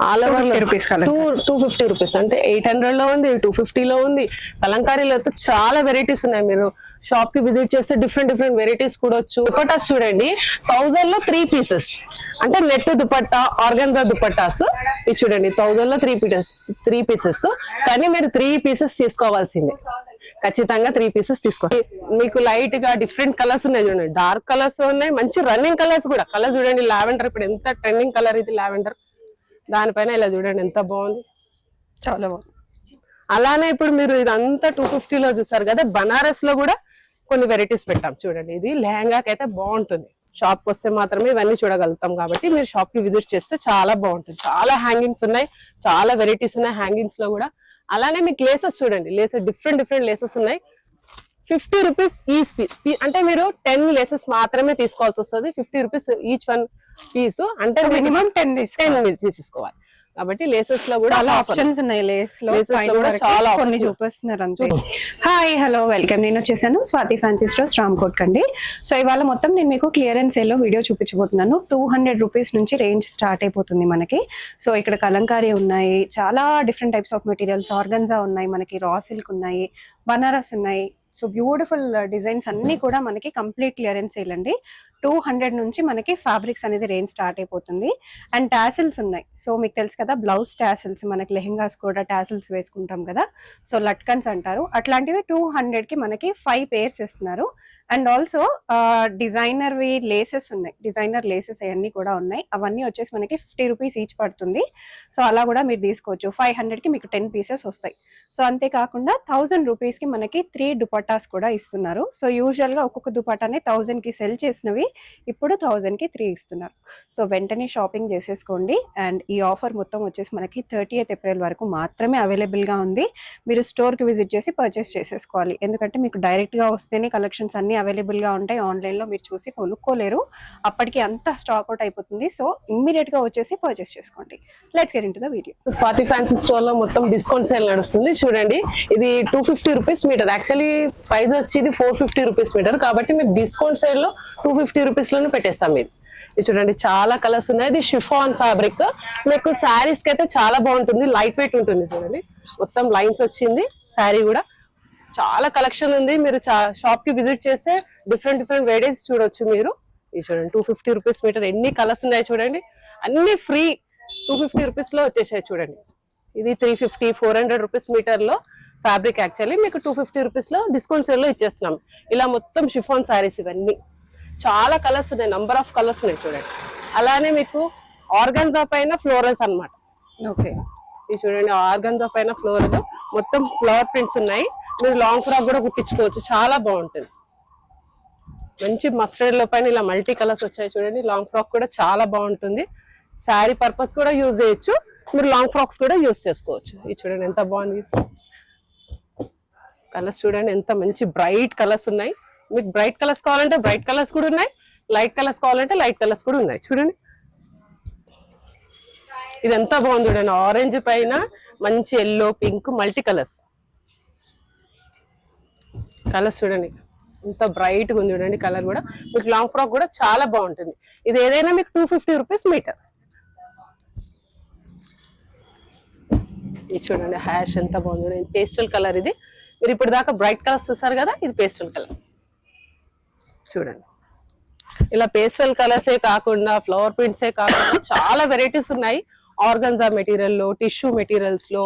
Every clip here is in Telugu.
ఆల్ ఓవర్ రూపీస్ 250 రూపీస్ అంటే 800 లో ఉంది, 250 లో ఉంది. కలంకారీలో అయితే చాలా వెరైటీస్ ఉన్నాయి. మీరు షాప్ కి విజిట్ చేస్తే డిఫరెంట్ వెరైటీస్ కూడా వచ్చు. దుపట్టాస్ చూడండి 1000 లో 3 పీసెస్ అంటే నెట్ దుపట్టా, ఆర్గన్జా దుపట్టాస్. ఇది చూడండి 1000 లో 3 పీసెస్. కానీ మీరు 3 పీసెస్ తీసుకోవాల్సిందే, ఖచ్చితంగా 3 పీసెస్ తీసుకోవాలి. మీకు లైట్ గా డిఫరెంట్ కలర్స్ ఉన్నాయి చూడండి, డార్క్ కలర్స్ ఉన్నాయి, మంచి రన్నింగ్ కలర్స్ కూడా. కలర్ చూడండి లావెండర్, ఇప్పుడు ఎంత ట్రెండింగ్ కలర్ ఇది లావెండర్. దానిపైన ఇలా చూడండి ఎంత బాగుంది, చాలా బాగుంది. అలానే ఇప్పుడు మీరు ఇదంతా 250 లో చూసారు కదా, బనారస్ లో కూడా కొన్ని వెరైటీస్ పెట్టాం చూడండి. ఇది లెహంగాకి అయితే బాగుంటుంది. షాప్ కి వస్తే మాత్రమే ఇవన్నీ చూడగలుగుతాం కాబట్టి మీరు షాప్ కి విజిట్ చేస్తే చాలా బాగుంటుంది. చాలా హ్యాంగింగ్స్ ఉన్నాయి, చాలా వెరైటీస్ ఉన్నాయి హ్యాంగింగ్స్ లో కూడా. అలానే మీకు లేసెస్ చూడండి, లేసెస్ డిఫరెంట్ లేసెస్ ఉన్నాయి. 50 రూపీస్ ఈచ్ పీస్ అంటే మీరు 10 లేసెస్ మాత్రమే తీసుకోవాల్సి వస్తుంది. 50 రూపీస్ ఈచ్ వన్ పీస్ అంటే మినిమం 10 తీసుకోవాలి. కాబట్టి లేసెస్ లో కూడా చాలా ఆప్షన్స్ ఉన్నాయి. లేస్ లో చాలా కొన్ని చూపిస్తున్నారు అంతే. Hi hello welcome. నేను వచ్చేసాను స్వాతి ఫ్యాన్సీ స్టోర్స్ రామ్కోట్ కండి. సో ఇవాళ మొత్తం నేను మీకు క్లియరెన్స్ సేల్ లో వీడియో చూపించబోతున్నాను. 200 రూపీస్ నుంచి రేంజ్ స్టార్ట్ అయిపోతుంది మనకి. సో ఇక్కడ కలంకారీ ఉన్నాయి, చాలా different types of materials, organza ఉన్నాయి, మనకి రా సిల్క్ ఉన్నాయి, బనారస్ ఉన్నాయి. సో బ్యూటిఫుల్ డిజైన్స్ అన్ని కూడా మనకి కంప్లీట్ క్లియరెన్స్ సేల్ అండి. 200 నుంచి మనకి ఫ్యాబ్రిక్స్ అనేది రేంజ్ స్టార్ట్ అయిపోతుంది. అండ్ టాసిల్స్ ఉన్నాయి. సో మీకు తెలుసు కదా బ్లౌజ్ టాసిల్స్, మనకి లెహెంగాస్ కూడా టాసిల్స్ వేసుకుంటాం కదా, సో లట్కన్స్ అంటారు. అట్లాంటివి 200 కి మనకి 5 పేర్స్ ఇస్తున్నారు. And also designer V laces ఉన్నాయి, డిజైనర్ లేసెస్ అవన్నీ కూడా ఉన్నాయి. అవన్నీ వచ్చేసి మనకి 50 రూపీస్ ఈచ్ పడుతుంది. సో అలా కూడా మీరు తీసుకోవచ్చు. 500 కి మీకు 10 పీసెస్ వస్తాయి. సో అంతేకాకుండా 1000 రూపీస్ కి మనకి 3 దుపట్టాస్ కూడా ఇస్తున్నారు. సో యూజువల్ గా ఒక్కొక్క దుపట్టాని 1000 కి సెల్ చేసినవి ఇప్పుడు 1000 కి 3 ఇస్తున్నారు. సో వెంటనే షాపింగ్ చేసేసుకోండి. అండ్ ఈ ఆఫర్ మొత్తం వచ్చేసి మనకి 30th ఏప్రిల్ వరకు మాత్రమే అవైలబుల్ గా ఉంది. మీరు స్టోర్ కి విజిట్ చేసి పర్చేస్ చేసేసుకోవాలి. ఎందుకంటే మీకు డైరెక్ట్ గా వస్తేనే కలెక్షన్స్ అన్ని అవైలబుల్ గా ఉంటాయి. ఆన్లైన్ లో మీరు చూసి కొనుక్కోలేరు, అప్పటికి అంతా స్టాక్ అవుట్ అయిపోతుంది. సో ఇమ్మీడియట్ గా వచ్చేసి పర్చేస్ చేసుకోండి. Let's get into the video. Swathi fancy store లో మొత్తం డిస్కౌంట్ సేల్ నడుస్తుంది చూడండి. ఇది 250 రూపీస్ మీటర్, యాక్చువల్లీ ప్రైస్ వచ్చి ఇది 450 రూపీస్ మీటర్. కాబట్టి మీకు డిస్కౌంట్ సేల్ లో 250 రూపీస్ లోనే పెట్టేస్తాం. ఇది చూడండి చాలా కలర్స్ ఉన్నాయి. ఇది షిఫాన్ ఫ్యాబ్రిక్, మీకు శారీస్ కి అయితే చాలా బాగుంటుంది, లైట్ వెయిట్ ఉంటుంది. చూడండి మొత్తం లైన్స్ వచ్చింది. శారీ కూడా చాలా కలెక్షన్ ఉంది. మీరు షాప్ కి విజిట్ చేస్తే డిఫరెంట్ వెరైటీస్ చూడొచ్చు మీరు. ఇది చూడండి 250 రూపీస్ మీటర్, ఎన్ని కలర్స్ ఉన్నాయి చూడండి. అన్ని ఫ్రీ 250 రూపీస్ లో వచ్చేసాయి చూడంండి. ఇది 350, 400 రూపీస్ మీటర్ లో ఫ్యాబ్రిక్. యాక్చువల్లీ మీకు 250 రూపీస్ లో డిస్కౌంట్ సేల్ లో ఇచ్చేస్తున్నాం. ఇలా మొత్తం షిఫాన్ శారీస్ ఇవన్నీ చాలా కలర్స్ ఉన్నాయి, నంబర్ ఆఫ్ కలర్స్ ఉన్నాయి చూడండి. అలానే మీకు ఆర్గన్జా పైన ఫ్లోరల్స్ అన్నమాట. ఓకే ఇది చూడండి ఆర్గన్జా పైన ఫ్లోరల్ మొత్తం ఫ్లవర్ ప్రింట్స్ ఉన్నాయి. మీరు లాంగ్ ఫ్రాక్ కూడా కుట్టించుకోవచ్చు, చాలా బాగుంటుంది. మంచి మస్టర్డ్ లో పైన ఇలా మల్టీ కలర్స్ వచ్చాయి చూడండి. లాంగ్ ఫ్రాక్ కూడా చాలా బాగుంటుంది. శారీ పర్పస్ కూడా యూజ్ చేయొచ్చు, మీరు లాంగ్ ఫ్రాక్స్ కూడా యూజ్ చేసుకోవచ్చు. ఇది చూడండి ఎంత బాగుంది. కలర్స్ చూడండి ఎంత మంచి బ్రైట్ కలర్స్ ఉన్నాయి. మీకు బ్రైట్ కలర్స్ కావాలంటే బ్రైట్ కలర్స్ కూడా ఉన్నాయి, లైట్ కలర్స్ కావాలంటే లైట్ కలర్స్ కూడా ఉన్నాయి చూడండి. ఇది ఎంత బాగుంది చూడండి, ఆరెంజ్ పైన మంచి ఎల్లో, పింక్, మల్టీ కలర్స్ చూడండి ఎంత బ్రైట్ గా ఉంది చూడండి. కలర్ కూడా మీకు లాంగ్ ఫ్రాక్ కూడా చాలా బాగుంటుంది. ఇది ఏదైనా మీకు 250 రూపీస్ మీటర్. ఇది చూడండి హ్యాష్ ఎంత బాగుంది, పేస్టల్ కలర్. ఇది మీరు ఇప్పుడు దాకా బ్రైట్ కలర్స్ చూసారు కదా, ఇది పేస్టల్ కలర్ చూడండి. ఇలా పేస్టల్ కలర్సే కాకుండా ఫ్లవర్ ప్రింట్సే కాకుండా చాలా వెరైటీస్ ఉన్నాయి. ఆర్గన్జా మెటీరియల్ లో, టిష్యూ మెటీరియల్స్ లో,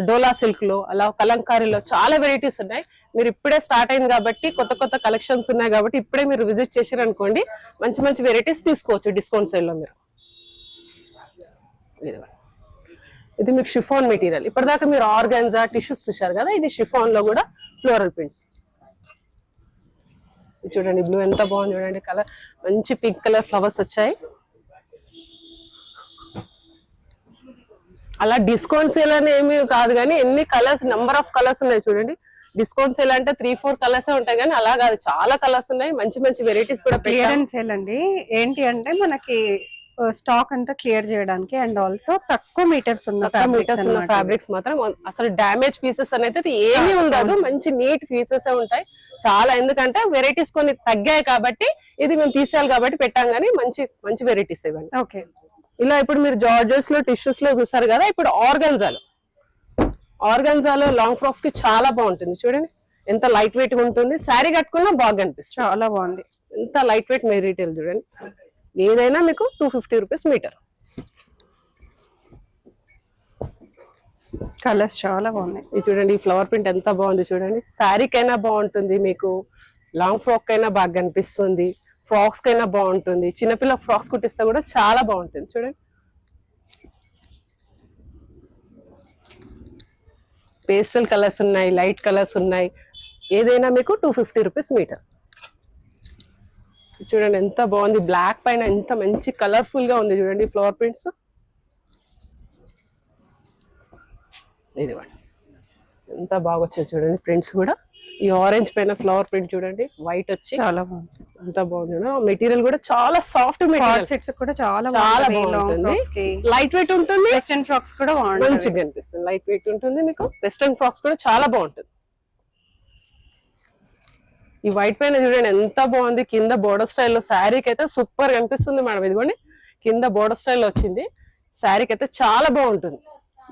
డోలా సిల్క్ లో, అలా కలంకారీలో చాలా వెరైటీస్ ఉన్నాయి. మీరు ఇప్పుడే స్టార్ట్ అయింది కాబట్టి కొత్త కలెక్షన్స్ ఉన్నాయి కాబట్టి ఇప్పుడే మీరు విజిట్ చేసారు అనుకోండి, మంచి వెరైటీస్ తీసుకోవచ్చు డిస్కౌంట్ సేల్ లో మీరు. ఇది మీకు షిఫాన్ మెటీరియల్. ఇప్పటిదాకా మీరు ఆర్గన్జా టిష్యూస్ చూసారు కదా, ఇది షిఫాన్ లో కూడా ఫ్లోరల్ ప్రింట్స్. చూడండి బ్లూ ఎంత బాగుంది చూడండి, కలర్ మంచి పింక్ కలర్ ఫ్లవర్స్ వచ్చాయి. అలా డిస్కౌంట్ సేల్ అని ఏమి కాదు కానీ ఎన్ని కలర్స్, నెంబర్ ఆఫ్ కలర్స్ ఉన్నాయి చూడండి. డిస్కౌంట్ సేల్ అంటే 3-4 కలర్స్ ఉంటాయి కానీ అలా కాదు, చాలా కలర్స్ ఉన్నాయి. మంచి వెరైటీస్ కూడా. క్లియరెన్స్ సేల్ అండి ఏంటి అంటే మనకి స్టాక్ అంతా క్లియర్ చేయడానికి అండ్ ఆల్సో తక్కువ మీటర్స్ ఉన్న ఫ్యాబ్రిక్స్ మాత్రం అసలు డ్యామేజ్ పీసెస్ అనేది ఏమీ ఉండదు, మంచి నీట్ పీసెస్ ఉంటాయి చాలా. ఎందుకంటే వెరైటీస్ కొన్ని తగ్గాయి కాబట్టి ఇది మేము తీసేయాలి కాబట్టి పెట్టాం కానీ మంచి వెరైటీస్ ఇవ్వండి. ఓకే ఇలా ఇప్పుడు మీరు జార్జెస్ లో టిష్యూస్ లో చూసారు కదా, ఇప్పుడు ఆర్గన్జాలో లాంగ్ ఫ్రాక్స్ కి చాలా బాగుంటుంది. చూడండి ఎంత లైట్ వెయిట్ ఉంటుంది, శారీ కట్టుకున్నా బాగా అనిపిస్తుంది. చాలా బాగుంది. ఎంత లైట్ వెయిట్ మెటీరియల్ చూడండి. ఏదైనా మీకు 250 రూపీస్ మీటర్. కలర్స్ చాలా బాగున్నాయి. ఇది చూడండి, ఈ ఫ్లవర్ ప్రింట్ ఎంత బాగుంది చూడండి. శారీకైనా బాగుంటుంది, మీకు లాంగ్ ఫ్రాక్ అయినా బాగా కనిపిస్తుంది, ఫ్రాక్స్ కైనా బాగుంటుంది, చిన్నపిల్ల ఫ్రాక్స్ కుట్టిస్తే కూడా చాలా బాగుంటుంది. చూడండి పేస్టల్ కలర్స్ ఉన్నాయి, లైట్ కలర్స్ ఉన్నాయి, ఏదైనా మీకు 250 రూపీస్ మీటర్. చూడండి ఎంత బాగుంది, బ్లాక్ పైన ఎంత మంచి కలర్ఫుల్ గా ఉంది చూడండి ఫ్లవర్ ప్రింట్స్. ఇదిగోండి ఎంత బాగా వచ్చాయి చూడండి ప్రింట్స్ కూడా. ఈ ఆరెంజ్ పైన ఫ్లవర్ ప్రింట్ చూడండి, వైట్ వచ్చి చాలా బాగుంది. ఎంత బాగుంది. మెటీరియల్ కూడా చాలా సాఫ్ట్ మెటీరియల్, సెట్స్ కూడా చాలా బాగుంటుంది, లైట్ వెయిట్ ఉంటుంది. వెస్టర్న్ ఫ్రాక్స్ కూడా మంచిగా అనిపిస్తుంది, లైట్ వెయిట్ ఉంటుంది మీకు. వెస్టర్న్ ఫ్రాక్స్ కూడా చాలా బాగుంటుంది. ఈ వైట్ పైన చూడండి ఎంత బాగుంది, కింద బోర్డర్ స్టైల్లో శారీకి అయితే సూపర్ కనిపిస్తుంది మేడం. ఇదిగోండి కింద బోర్డర్ స్టైల్ వచ్చింది, శారీకి అయితే చాలా బాగుంటుంది.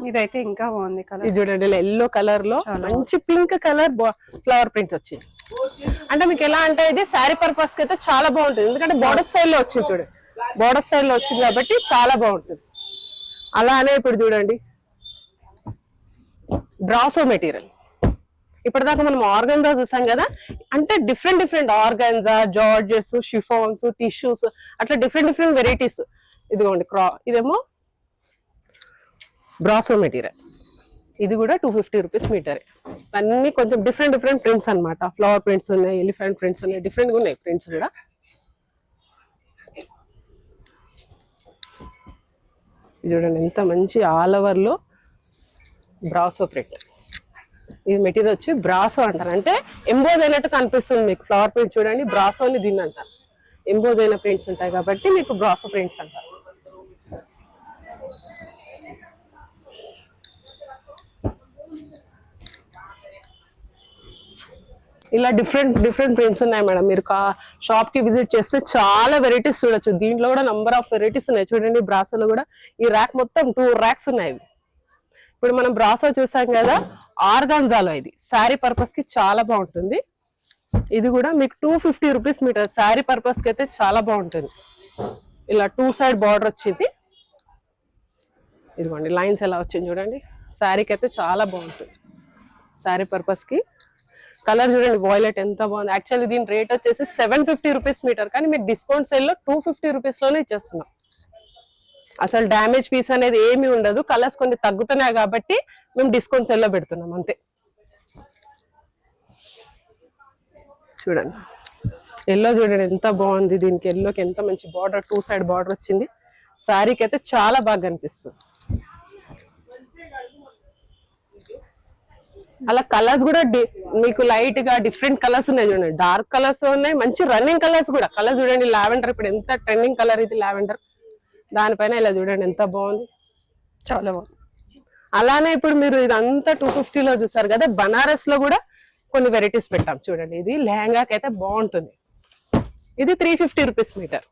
ఇదైతే ఇంకా బాగుంది కలర్. ఇది చూడండి ఎల్లో కలర్ లో మంచి పింక్ కలర్ ఫ్లవర్ ప్రింట్ వచ్చింది. అంటే మీకు ఎలా అంటే ఇది శారీ పర్పస్ కి అయితే చాలా బాగుంటుంది, ఎందుకంటే బోర్డర్ స్టైల్లో వచ్చింది. చూడండి బోర్డర్ స్టైల్లో వచ్చింది కాబట్టి చాలా బాగుంటుంది. అలానే ఇప్పుడు చూడండి బ్రాసో మెటీరియల్. ఇప్పటిదాకా మనం ఆర్గన్జా చూసాం కదా, అంటే డిఫరెంట్ ఆర్గన్జా, జార్జెస్, షిఫాన్స్, టిష్యూస్, అట్లా డిఫరెంట్ వెరైటీస్. ఇదిగోండి ఇదేమో బ్రాసో మెటీరియల్, ఇది కూడా 250 రూపీస్ మీటర్. అన్ని కొంచెం డిఫరెంట్ ప్రింట్స్ అన్నమాట. ఫ్లవర్ ప్రింట్స్ ఉన్నాయి, ఎలిఫెంట్ ప్రింట్స్ ఉన్నాయి, డిఫరెంట్ గా ఉన్నాయి ప్రింట్స్ కూడా. చూడండి ఎంత మంచి ఆల్ ఓవర్ లో బ్రాసో ప్రింట్. ఇది మెటీరియల్ వచ్చి బ్రాసో అంటారు, అంటే ఎంబోజ్ అయినట్టు కనిపిస్తుంది మీకు ఫ్లవర్ ప్రింట్. చూడండి బ్రాసోని దీన్ని అంటారు, ఎంబోజ్ అయిన ప్రింట్స్ ఉంటాయి కాబట్టి మీకు బ్రాసో ప్రింట్స్ అంటారు. ఇలా డిఫరెంట్ ప్రింట్స్ ఉన్నాయి మేడం. మీరు షాప్ కి విజిట్ చేస్తే చాలా వెరైటీస్ చూడొచ్చు. దీంట్లో కూడా నంబర్ ఆఫ్ వెరైటీస్ ఉన్నాయి. చూడండి బ్రాసోలో కూడా ఈ ర్యాక్ మొత్తం 2 ర్యాక్స్ ఉన్నాయి. ఇప్పుడు మనం బ్రాసో చూసాం కదా, ఆర్గాన్జాలో ఇది శారీ పర్పస్ కి చాలా బాగుంటుంది. ఇది కూడా మీకు 250 రూపీస్ మీటర్. శారీ పర్పస్ కి అయితే చాలా బాగుంటుంది. ఇలా 2 సైడ్ బార్డర్ వచ్చింది. ఇదిగోండి లైన్స్ ఎలా వచ్చింది చూడండి, శారీకి అయితే చాలా బాగుంటుంది. శారీ పర్పస్ కి కలర్ చూడండి వాయిలెట్ ఎంత బాగుంది. యాక్చువల్లీ దీని రేట్ వచ్చేసి 750 రూపీస్ మీటర్, కానీ మీకు డిస్కౌంట్ సేల్ లో 250 రూపీస్ లోనే ఇచ్చేస్తున్నాం. అసలు డ్యామేజ్ పీస్ అనేది ఏమీ ఉండదు, కలర్స్ కొన్ని తగ్గుతున్నాయి కాబట్టి మేము డిస్కౌంట్ సేల్ లో పెడుతున్నాం అంతే. చూడండి ఎల్లో చూడండి ఎంత బాగుంది, దీనికి ఎల్లోకి ఎంత మంచి బార్డర్, 2 సైడ్ బార్డర్ వచ్చింది. శారీకి అయితే చాలా బాగా కనిపిస్తుంది. అలా కలర్స్ కూడా మీకు లైట్ గా డిఫరెంట్ కలర్స్ ఉన్నాయి చూడండి, డార్క్ కలర్స్ ఉన్నాయి, మంచి రన్నింగ్ కలర్స్ కూడా. కలర్ చూడండి లావెండర్, ఇప్పుడు ఎంత ట్రెండింగ్ కలర్ ఇది లావెండర్. దానిపైన ఇలా చూడండి ఎంత బాగుంది, చాలా బాగుంది. అలానే ఇప్పుడు మీరు ఇదంతా 250 లో చూసారు కదా, బనారస్ లో కూడా కొన్ని వెరైటీస్ పెట్టాం చూడండి. ఇది లెహంగాకి అయితే బాగుంటుంది. ఇది 350 రూపీస్ మీటర్.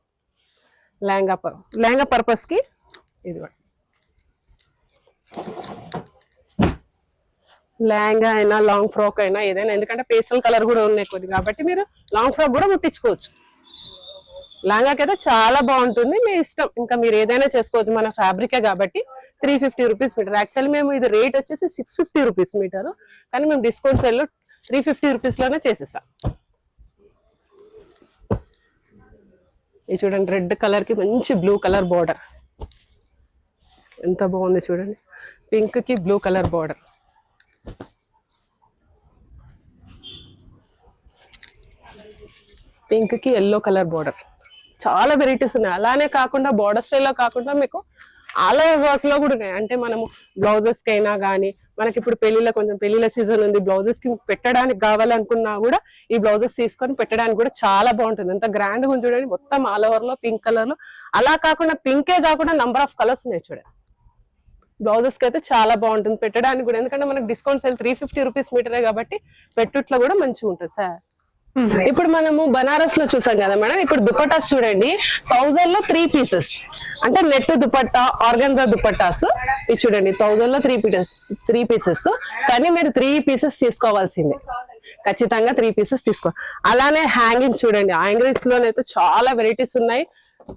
లెహంగా పర్పస్ కి ఇది కూడా లెహంగా అయినా లాంగ్ ఫ్రాక్ అయినా ఏదైనా, ఎందుకంటే పేస్టల్ కలర్ కూడా ఉన్నాయి కొన్ని కాబట్టి మీరు లాంగ్ ఫ్రాక్ కూడా కుట్టించుకోవచ్చు. లెహంగాకి అయితే చాలా బాగుంటుంది, మీ ఇష్టం, ఇంకా మీరు ఏదైనా చేసుకోవచ్చు. మన ఫ్యాబ్రికే కాబట్టి 350 రూపీస్ మీటర్. యాక్చువల్లీ మేము ఇది రేట్ వచ్చేసి 650 రూపీస్ మీటర్, కానీ మేము డిస్కౌంట్ సేల్ లో 350 రూపీస్ లోనే చేసేసాం. ఇది చూడండి రెడ్ కలర్ కి మంచి బ్లూ కలర్ బార్డర్, ఎంత బాగుంది చూడండి. పింక్ కి బ్లూ కలర్ బార్డర్, పింక్ కి ఎల్లో కలర్ బార్డర్, చాలా వెరైటీస్ ఉన్నాయి. అలానే కాకుండా బార్డర్ స్టైల్లో కాకుండా మీకు ఆల్ ఓవర్ వర్క్ లో కూడా ఉన్నాయి. అంటే మనము బ్లౌజెస్ కి అయినా కానీ, మనకి ఇప్పుడు పెళ్లిళ్ళ సీజన్ ఉంది, బ్లౌజెస్ కి పెట్టడానికి కావాలనుకున్నా కూడా ఈ బ్లౌజెస్ తీసుకొని పెట్టడానికి కూడా చాలా బాగుంటుంది. ఎంత గ్రాండ్ గా చూడండి, మొత్తం ఆల్ ఓవర్ లో పింక్ కలర్ లో. అలా కాకుండా పింకే కాకుండా నంబర్ ఆఫ్ కలర్స్ ఉన్నాయి చూడండి. బ్లౌజెస్ కి అయితే చాలా బాగుంటుంది పెట్టడానికి కూడా, ఎందుకంటే మనకి డిస్కౌంట్ సేల్ 350 రూపీస్ మీటరే కాబట్టి పెట్టుట్లో కూడా మంచిగా ఉంటుంది సార్. ఇప్పుడు మనము బనారస్ లో చూసాం కదా మేడం, ఇప్పుడు దుపట్టాస్ చూడండి 1000 లో 3 పీసెస్, అంటే నెట్ దుపట్టా, ఆర్గన్జా దుపట్టాస్ ఇది చూడండి 1000 లో 3 పీసెస్. కానీ మీరు 3 పీసెస్ తీసుకోవాల్సిందే, ఖచ్చితంగా 3 పీసెస్ తీసుకో. అలానే హ్యాంగింగ్స్ చూడండి, హ్యాంగింగ్స్ లోనైతే చాలా వెరైటీస్ ఉన్నాయి.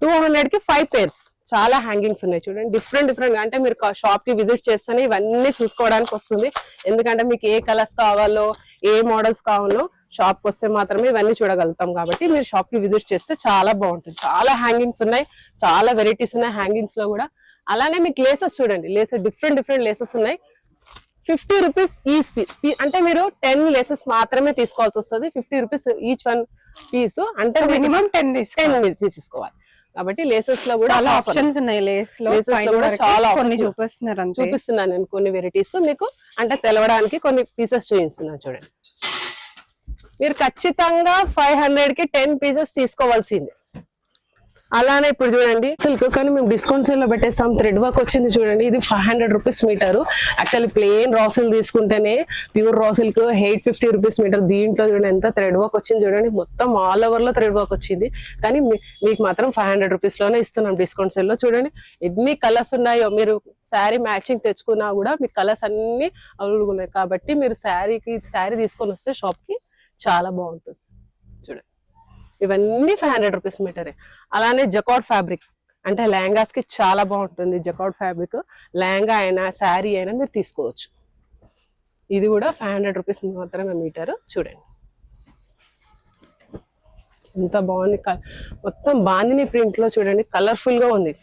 200 కి 5 pairs, చాలా హ్యాంగింగ్స్ ఉన్నాయి చూడండి, డిఫరెంట్ అంటే మీరు షాప్ కి విజిట్ చేస్తేనే ఇవన్నీ చూసుకోవడానికి వస్తుంది. ఎందుకంటే మీకు ఏ కలర్స్ కావాలో, ఏ మోడల్స్ కావాలో షాప్ కి వస్తే మాత్రమే ఇవన్నీ చూడగలుగుతాం. కాబట్టి మీరు షాప్ కి విజిట్ చేస్తే చాలా బాగుంటుంది. చాలా హ్యాంగింగ్స్ ఉన్నాయి, చాలా వెరైటీస్ ఉన్నాయి హ్యాంగింగ్స్ లో కూడా. అలానే మీకు లేసెస్ చూడండి, లేసెస్ డిఫరెంట్ లేసెస్ ఉన్నాయి. 50 రూపీస్ ఈచ్ పీస్, అంటే మీరు 10 లేసెస్ మాత్రమే తీసుకోవాల్సి వస్తుంది. 50 రూపీస్ ఈచ్ 1 పీస్, అంటే మినిమం 10 తీసుకోవాలి. కాబట్టి లేసెస్ లో కూడా చాలా ఆప్షన్స్ ఉన్నాయి. లేస్ లో చాలా చూపిస్తున్నాను నేను కొన్ని వెరైటీస్ మీకు, అంటే తెలవడానికి కొన్ని పీసెస్ చూపిస్తున్నాను చూడండి. మీరు ఖచ్చితంగా 500 కి 10 పీసెస్ తీసుకోవాల్సింది. అలానే ఇప్పుడు చూడండి సిల్క్, కానీ మేము డిస్కౌంట్ సేల్ లో పెట్టేస్తాం. థ్రెడ్ వర్క్ వచ్చింది చూడండి, ఇది 500 rupees meter. Actually plain raw silk తీసుకుంటేనే pure raw silk 850 rupees meter. దీంట్లో చూడండి ఎంత థ్రెడ్ వర్క్ వచ్చింది చూడండి, మొత్తం ఆల్ ఓవర్ లో థ్రెడ్ వర్క్ వచ్చింది. కానీ మీకు మాత్రం 500 రూపీస్ లోనే ఇస్తున్నాం డిస్కౌంట్ సేల్ లో. చూడండి ఎన్ని కలర్స్ ఉన్నాయో, మీరు శారీ మ్యాచింగ్ తెచ్చుకున్నా కూడా మీకు కలర్స్ అన్ని అవైలబుల్ ఉన్నాయి. కాబట్టి మీరు శారీ తీసుకొని వస్తే షాప్ కి చాలా బాగుంటుంది. చూడండి ఇవన్నీ 500 రూపీస్ మీటరే. అలానే జకార్డ్ ఫ్యాబ్రిక్, అంటే లెహంగాస్ కి చాలా బాగుంటుంది జకార్డ్ ఫ్యాబ్రిక్. లెహంగా అయినా శారీ అయినా మీరు తీసుకోవచ్చు. ఇది కూడా 500 రూపీస్ మాత్రమే మీటర్. చూడండి ఎంత బాగుంది, మొత్తం బాందిని ప్రింట్ లో చూడండి, కలర్ఫుల్ గా ఉంది.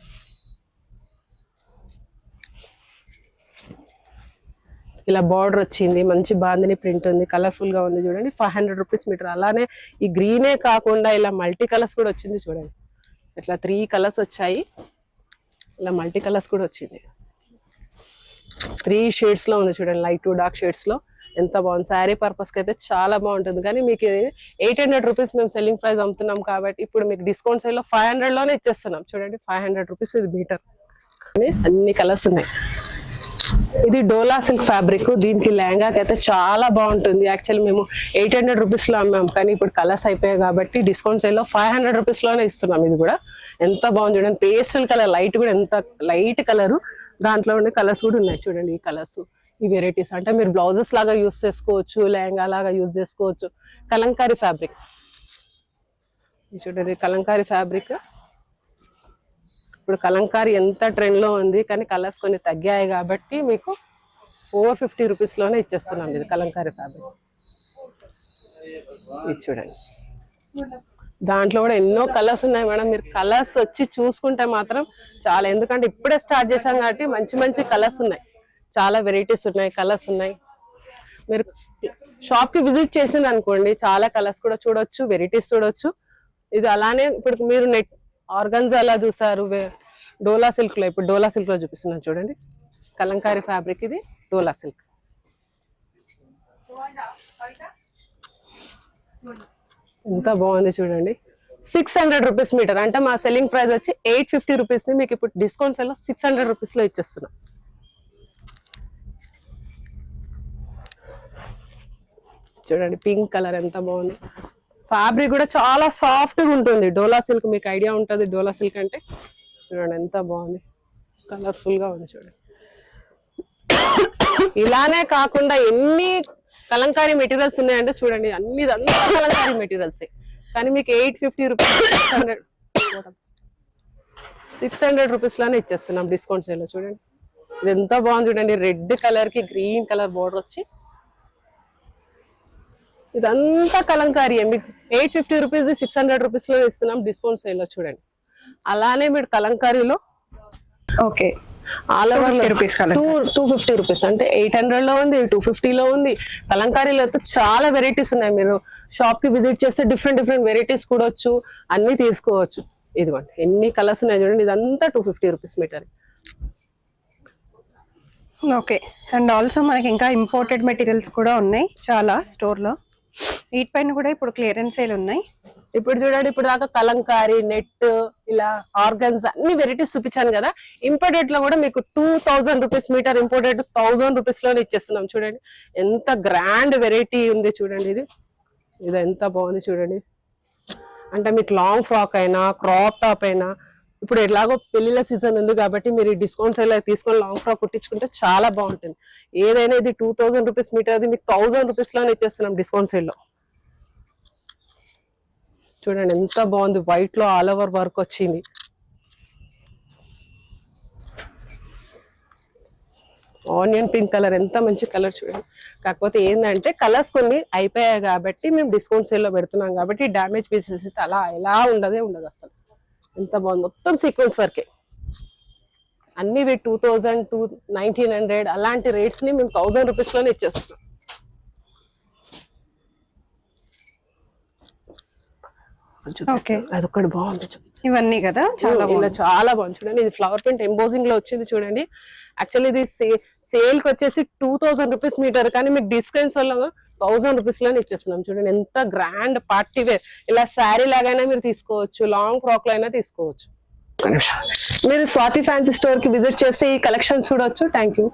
ఇలా బార్డర్ వచ్చింది, మంచి బాందిని ప్రింట్ ఉంది, కలర్ఫుల్ గా ఉంది చూడండి. 500 రూపీస్ మీటర్. అలానే ఈ గ్రీనే కాకుండా ఇలా మల్టీ కలర్స్ కూడా వచ్చింది చూడండి, ఇట్లా 3 కలర్స్ వచ్చాయి, ఇలా మల్టీ కలర్స్ కూడా వచ్చింది. 3 షేడ్స్ లో ఉంది చూడండి, లైట్ టు డార్క్ షేడ్స్ లో. ఎంత బాగుంది, శారీ పర్పస్ కి అయితే చాలా బాగుంటుంది. కానీ మీకు 800 రూపీస్ మేము సెల్లింగ్ ప్రైస్ అమ్ముతున్నాం కాబట్టి ఇప్పుడు మీకు డిస్కౌంట్ సేల్ లో 500 లోనే ఇచ్చేస్తున్నాం. చూడండి 500 రూపీస్ ఇది మీటర్. అన్ని కలర్స్ ఉన్నాయి. ఇది డోలా సిల్క్ ఫ్యాబ్రిక్, దీనికి లెహంగాకి అయితే చాలా బాగుంటుంది. యాక్చువల్లీ మేము 800 రూపీస్ లో అమ్మాం, కానీ ఇప్పుడు కలర్స్ అయిపోయాయి కాబట్టి డిస్కౌంట్ సేల్ లో 500 రూపీస్ లోనే ఇస్తున్నాం. ఇది కూడా ఎంత బాగుంది చూడండి, పేస్టల్ కలర్, లైట్ కూడా ఎంత లైట్ కలర్, దాంట్లో ఉండే కలర్స్ కూడా ఉన్నాయి చూడండి. ఈ కలర్స్, ఈ వెరైటీస్ అంటే మీరు బ్లౌజెస్ లాగా యూస్ చేసుకోవచ్చు, లెహంగా లాగా యూజ్ చేసుకోవచ్చు. కలంకారీ ఫ్యాబ్రిక్ చూడండి, కలంకారీ ఫ్యాబ్రిక్. ఇప్పుడు కలంకారీ ఎంత ట్రెండ్ లో ఉంది, కానీ కలర్స్ కొన్ని తగ్గాయి కాబట్టి మీకు 450 రూపీస్ లోనే ఇచ్చేస్తున్నాం. ఇది కలంకారీ ఫ్యాబ్రిక్. ఇది చూడండి, దాంట్లో కూడా ఎన్నో కలర్స్ ఉన్నాయి మేడం. మీరు కలర్స్ వచ్చి చూసుకుంటే మాత్రం చాలా, ఎందుకంటే ఇప్పుడే స్టార్ట్ చేశాం కాబట్టి మంచి కలర్స్ ఉన్నాయి, చాలా వెరైటీస్ ఉన్నాయి, కలర్స్ ఉన్నాయి. మీరు షాప్ కి విజిట్ చేసింది అనుకోండి, చాలా కలర్స్ కూడా చూడొచ్చు, వెరైటీస్ చూడొచ్చు. ఇది అలానే ఇప్పుడు మీరు నెట్ ఆర్గన్జా అలా చూసారు డోలా సిల్క్ లో, ఇప్పుడు డోలా సిల్క్ లో చూపిస్తున్నాను చూడండి. కలంకారీ ఫ్యాబ్రిక్, ఇది డోలా సిల్క్. ఎంత బాగుంది చూడండి. 600 రూపీస్ మీటర్, అంటే మా సెల్లింగ్ ప్రైస్ వచ్చి 850 రూపీస్ ని మీకు ఇప్పుడు డిస్కౌంట్ సేల్ లో 600 రూపీస్ లో ఇచ్చేస్తున్నాం. చూడండి పింక్ కలర్ ఎంత బాగుంది. ఫ్యాబ్రిక్ కూడా చాలా సాఫ్ట్ గా ఉంటుంది. డోలా సిల్క్ మీకు ఐడియా ఉంటుంది, డోలా సిల్క్ అంటే. చూడండి ఎంత బాగుంది, కలర్ఫుల్ గా ఉంది చూడండి. ఇలానే కాకుండా ఎన్ని కలంకారీ మెటీరియల్స్ ఉన్నాయంటే చూడండి, అంతా కలంకారీ మెటీరియల్స్. కానీ మీకు 850 రూపీస్ 600 రూపీస్ లోనే ఇచ్చేస్తున్నాం డిస్కౌంట్ సేల్ లో. చూడండి ఇది ఎంత బాగుంది చూడండి, రెడ్ కలర్ కి గ్రీన్ కలర్ బోర్డర్ వచ్చి, ఇదంతా కలంకారీ. మీకు 850 రూపీస్ 600 రూపీస్ లో ఇస్తున్నాం డిస్కౌంట్ సేల్ లో. చూడండి అలానే మీరు కలంకారీలో ఓకే ఆల్ ఓవర్ 250 రూపీస్, అంటే 800 లో ఉంది, 250 లో ఉంది. కలంకారీలో అయితే చాలా వెరైటీస్ ఉన్నాయి. మీరు షాప్ కి విజిట్ చేస్తే డిఫరెంట్ వెరైటీస్ కూడా వచ్చు, అన్ని తీసుకోవచ్చు. ఇదిగోండి ఎన్ని కలర్స్ ఉన్నాయి చూడండి, ఇదంతా 250 rupees meter. Okay, and also మనకి ఇంకా ఇంపోర్టెడ్ మెటీరియల్స్ కూడా ఉన్నాయి చాలా స్టోర్ లో. వీటిపైన కూడా ఇప్పుడు క్లియరెన్స్ సేల్ ఉన్నాయి. ఇప్పుడు చూడండి, ఇప్పుడు దాకా కలంకారీ, నెట్, ఇలా ఆర్గన్స్ అన్ని వెరైటీస్ చూపించాను కదా. ఇంపోర్టెడ్ లో కూడా మీకు 2000 రూపీస్ మీటర్, ఇంపోర్టెడ్ 1000 రూపీస్ లోనే ఇచ్చేస్తున్నాం. చూడండి ఎంత గ్రాండ్ వెరైటీ ఉంది చూడండి. ఇది ఇది ఎంత బాగుంది చూడండి. అంటే మీకు లాంగ్ ఫ్రాక్ అయినా క్రాప్ టాప్ అయినా, ఇప్పుడు ఎలాగో పెళ్లిళ్ళ సీజన్ ఉంది కాబట్టి మీరు ఈ డిస్కౌంట్స్ ఎలా తీసుకొని లాంగ్ ఫ్రాక్ కుట్టించుకుంటే చాలా బాగుంటుంది. ఏదైనా ఇది 2000 రూపీస్ మీటర్, అది మీకు 1000 రూపీస్ లోనే ఇచ్చేస్తున్నాం డిస్కౌంట్ సేల్ లో. చూడండి ఎంత బాగుంది, వైట్ లో ఆల్ ఓవర్ వర్క్ వచ్చింది. ఆనియన్ పింక్ కలర్, ఎంత మంచి కలర్ చూడండి. కాకపోతే ఏంటంటే కలర్స్ కొన్ని అయిపోయాయి కాబట్టి మేము డిస్కౌంట్ సేల్ లో పెడుతున్నాం కాబట్టి డ్యామేజ్ పీసెస్ అయితే అలా ఎలా ఉండదు అసలు. ఎంత బాగుంది, మొత్తం సీక్వెన్స్ వర్కే. అన్ని 2000, 1900 అలాంటి రేట్స్ ని మేము 1000 రూపీస్ లోనే ఇచ్చేస్తున్నాం. అదొకటి బాగుంది. ఇవన్నీ కదా చాలా చాలా బాగుంది చూడండి. ఇది ఫ్లవర్ ప్రింట్ ఎంబోజింగ్ లో వచ్చింది చూడండి. యాక్చువల్లీ ఇది సేల్ కి వచ్చేసి 2000 రూపీస్ మీటర్, కానీ మీకు డిస్కౌంట్స్ వల్ల 1000 రూపీస్ లోనే ఇచ్చేస్తున్నాం. చూడండి ఎంత గ్రాండ్ పార్టీ వేర్, ఇలా శారీ లాగైనా మీరు తీసుకోవచ్చు, లాంగ్ ఫ్రాక్ లో అయినా తీసుకోవచ్చు. మీరు స్వాతి ఫ్యాన్సీ స్టోర్ కి విజిట్ చేసి ఈ కలెక్షన్ చూడొచ్చు. Thank you.